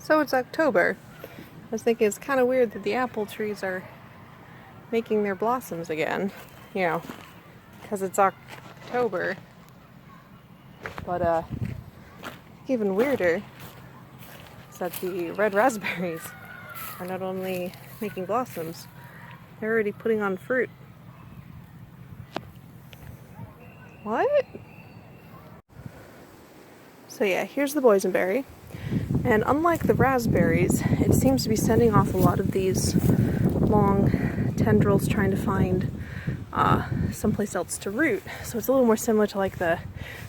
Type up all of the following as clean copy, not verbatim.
So it's October. I was thinking it's kind of weird that the apple trees are making their blossoms again, you know, because it's October. But even weirder is that the red raspberries are not only making blossoms, they're already putting on fruit. What? So yeah, here's the boysenberry. And unlike the raspberries, it seems to be sending off a lot of these long tendrils trying to find someplace else to root. So it's a little more similar to like the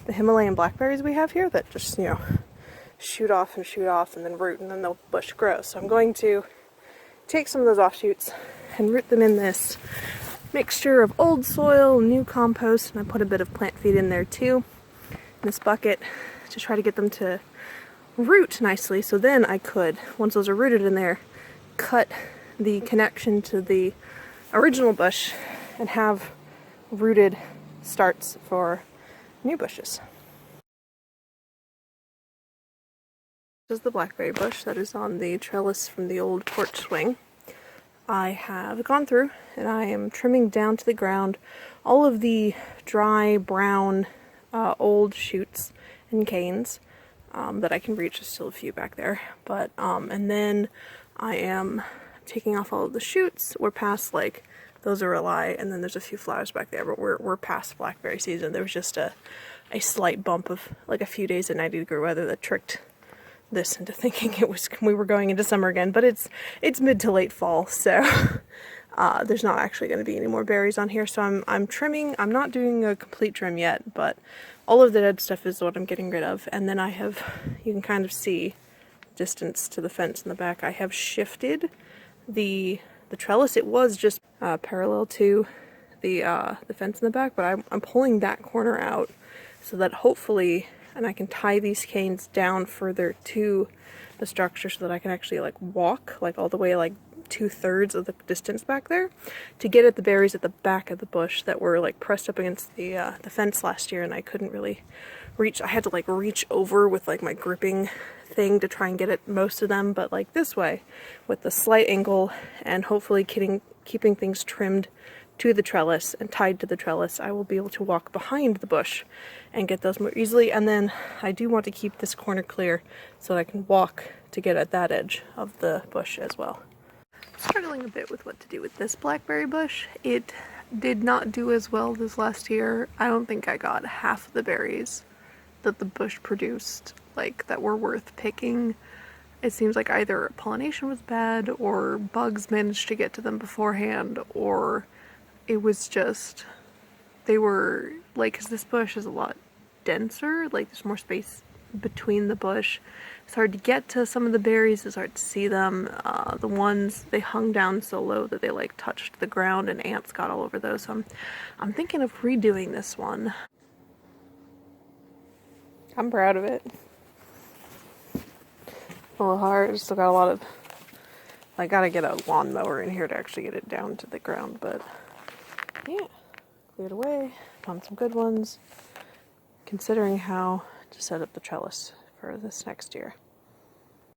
Himalayan blackberries we have here that just, you know, shoot off and then root and then the bush grows. So I'm going to take some of those offshoots and root them in this mixture of old soil, new compost, and I put a bit of plant feed in there too, in this bucket, to try to get them to root nicely. So then I could, once those are rooted in there, cut the connection to the original bush and have rooted starts for new bushes. This is the blackberry bush that is on the trellis from the old porch swing. I have gone through and I am trimming down to the ground all of the dry, brown, old shoots and canes that I can reach. There's still a few back there, but and then I am taking off all of the shoots. We're past, like, those are a lie, and then there's a few flowers back there, but we're past blackberry season. There was just a slight bump of like a few days of 90-degree weather that tricked this into thinking we were going into summer again, but it's mid to late fall, so there's not actually going to be any more berries on here. So I'm trimming. I'm not doing a complete trim yet, but all of the dead stuff is what I'm getting rid of. And then I have, you can kind of see distance to the fence in the back. I have shifted the trellis. It was just parallel to the fence in the back, but I'm pulling that corner out so that hopefully, and I can tie these canes down further to the structure so that I can actually like walk like all the way like 2/3 of the distance back there to get at the berries at the back of the bush that were like pressed up against the fence last year, and I couldn't really reach. I had to like reach over with like my gripping thing to try and get at most of them, but like this way with the slight angle and hopefully keeping things trimmed to the trellis and tied to the trellis, I will be able to walk behind the bush and get those more easily. And then I do want to keep this corner clear so that I can walk to get at that edge of the bush as well. I'm struggling a bit with what to do with this blackberry bush. It did not do as well this last year. I don't think I got half of the berries that the bush produced, like, that were worth picking. It seems like either pollination was bad or bugs managed to get to them beforehand, or it was just, they were, like, because this bush is a lot denser, like there's more space between the bush. It's hard to get to some of the berries, it's hard to see them. The ones, they hung down so low that they like touched the ground and ants got all over those. So I'm thinking of redoing this one. I'm proud of it. A little hard, still got a lot of, I gotta get a lawnmower in here to actually get it down to the ground, but yeah, cleared away, found some good ones, considering how to set up the trellis for this next year.